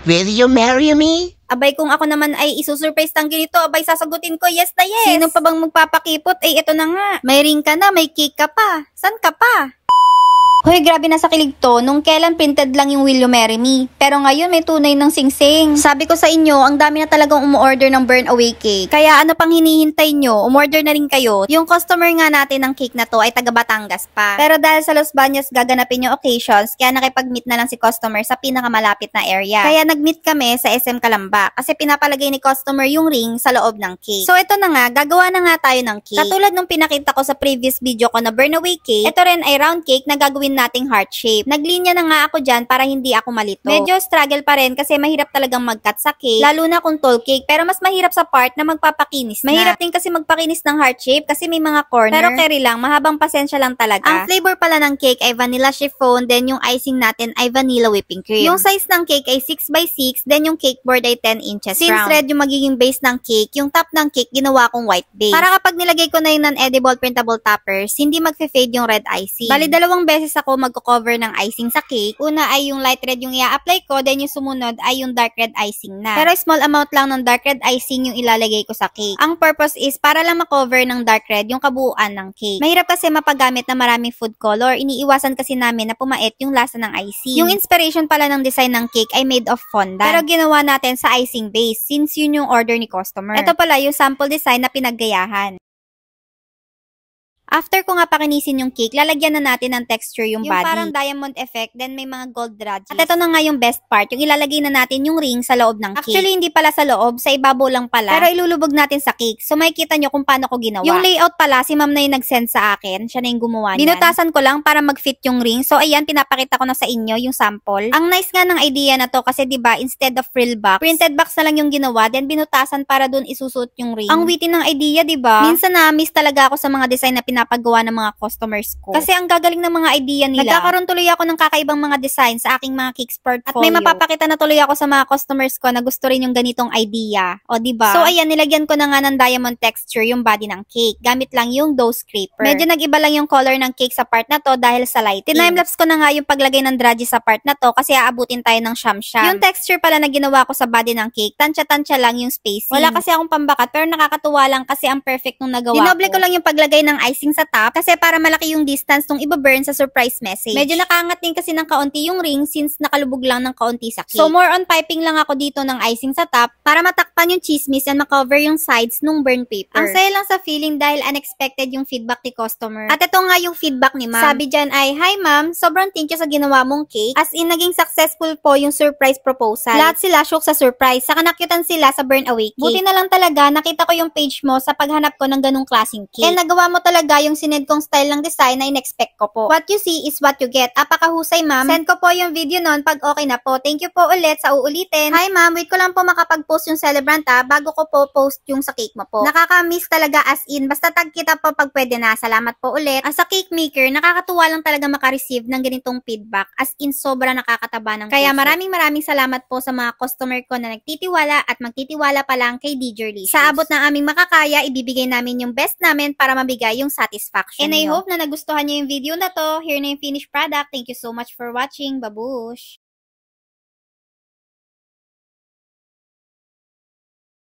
Will you marry me? Abay, kung ako naman ay isusurprise ng ganito, abay sasagutin ko yes na yes. Sino pa bang magpapakipot? Eh, ito na nga. May ring ka na, may cake ka pa. San ka pa? Hoy, grabe na sa kilig to. Nung kailan printed lang yung Will You Marry Me. Pero ngayon may tunay ng singsing. Sabi ko sa inyo, ang dami na talagang umu-order ng burn away cake. Kaya ano pang hinihintay nyo? Umorder na rin kayo. Yung customer nga natin ng cake na to ay taga Batangas pa. Pero dahil sa Los Baños gaganapin yung occasions, kaya nakipag-meet na lang si customer sa pinakamalapit na area. Kaya nag-meet kami sa SM Calamba kasi pinapalagay ni customer yung ring sa loob ng cake. So ito na nga, gagawa na nga tayo ng cake. Katulad nung pinakita ko sa previous video ko na burn away cake, ito rin ay round cake na gagawin nating heart shape. Naglinya na nga ako dyan para hindi ako malito. Medyo struggle pa rin kasi mahirap talagang mag-cut sa cake, lalo na kung tall cake, pero mas mahirap sa part na magpapakinis na. Mahirap din kasi magpakinis ng heart shape kasi may mga corner. Pero carry lang, mahabang pasensya lang talaga. Ang flavor pala ng cake ay vanilla chiffon, then yung icing natin ay vanilla whipping cream. Yung size ng cake ay 6x6, then yung cake board ay 10 inches round. Since red yung magiging base ng cake, yung top ng cake ginawa kong white base. Para kapag nilagay ko na yung non-edible printable toppers, hindi mag-fade yung red icing. Bali, 2 beses ako magko-cover ng icing sa cake. Una ay yung light red yung i-apply ko, then yung sumunod ay yung dark red icing na. Pero small amount lang ng dark red icing yung ilalagay ko sa cake. Ang purpose is para lang makover ng dark red yung kabuuan ng cake. Mahirap kasi mapagamit na maraming food color. Iniiwasan kasi namin na pumait yung lasa ng icing. Yung inspiration pala ng design ng cake ay made of fondant. Pero ginawa natin sa icing base since yun yung order ni customer. Ito pala yung sample design na pinaggayahan. After ko nga pakinisin yung cake, lalagyan na natin ng texture yung body. Yung parang diamond effect, then may mga gold ridges. At ito na nga yung best part, yung ilalagay na natin yung ring sa loob ng cake. Actually, hindi pala sa loob, sa ibabaw lang pala. Pero ilulubog natin sa cake. So, makikita nyo kung paano ko ginawa. Yung layout pala, si ma'am na yung nag-send sa akin. Siya na yung gumawa niyan. Binutasan ko lang para mag-fit yung ring. So, ayan, pinapakita ko na sa inyo yung sample. Ang nice nga ng idea na to kasi, diba, instead of frill box, printed box na lang yung ginawa, then binutasan para dun isusuot yung ring. Ang witty ng idea, diba? Minsan na-miss talaga ako sa mga design na pinapagawa ng mga customers ko. Kasi ang gagaling ng mga idea nila. Nagkakaroon tuloy ako ng kakaibang mga design sa aking mga cakes portfolio. At may mapapakita na tuloy ako sa mga customers ko na gusto rin yung ganitong idea. O, diba? So, ayan, nilagyan ko na nga ng diamond texture yung body ng cake. Gamit lang yung dough scraper. Medyo nag-iba lang yung color ng cake sa part na to dahil sa lighting. Timelapse ko na nga yung paglagay ng drudges sa part na to kasi aabutin tayo ng shamsham. Yung texture pala na ginawa ko sa body ng cake, tansya-tansya lang yung spacing. Wala kasi akong pambakat pero nakakatuwa lang kasi ang perfect nung nagawa ko. Dinoble ko lang yung paglagay ng icing sa top kasi para malaki yung distance nung iba-burn sa surprise message. Medyo nakaangat din kasi ng kaunti yung ring since nakalubog lang ng kaunti sa cake. So, more on piping lang ako dito ng icing sa top para matakpan yung chismis and makover yung sides nung burn paper. Ang saya lang sa feeling dahil unexpected yung feedback ni customer. At ito nga yung feedback ni ma'am. Sabi dyan ay, "Hi ma'am, sobrang thank you sa ginawa mong cake. As in, naging successful po yung surprise proposal. Lahat sila shook sa surprise. Saka nakyutan sila sa burn away cake. Buti na lang talaga, nakita ko yung page mo sa paghanap ko ng ganung klaseng cake. And nagawa mo talaga yung sinend kong style ng design na in-expect ko po. What you see is what you get. Apakahusay, ma'am. Send ko po yung video nun pag okay na po. Thank you po ulit sa uulitin. Hi, ma'am. Wait ko lang po makapag-post yung celebrant bago ko po post yung sa cake mo po. Nakaka-miss talaga as in. Basta tag kita po pag pwede na. Salamat po ulit. As a cake maker, nakakatuwa lang talaga maka-receive ng ganitong feedback. As in, sobra nakakataba ng puso. Kaya maraming salamat po sa mga customer ko na nagtitiwala at magtitiwala pa lang kay DJ Licious. Sa abot ng aming makakaya, ibibigay namin yung best namin para mabigay yung satisfaction. And I hope na nagustuhan niyo yung video na to. Here na yung finished product. Thank you so much for watching. Babush!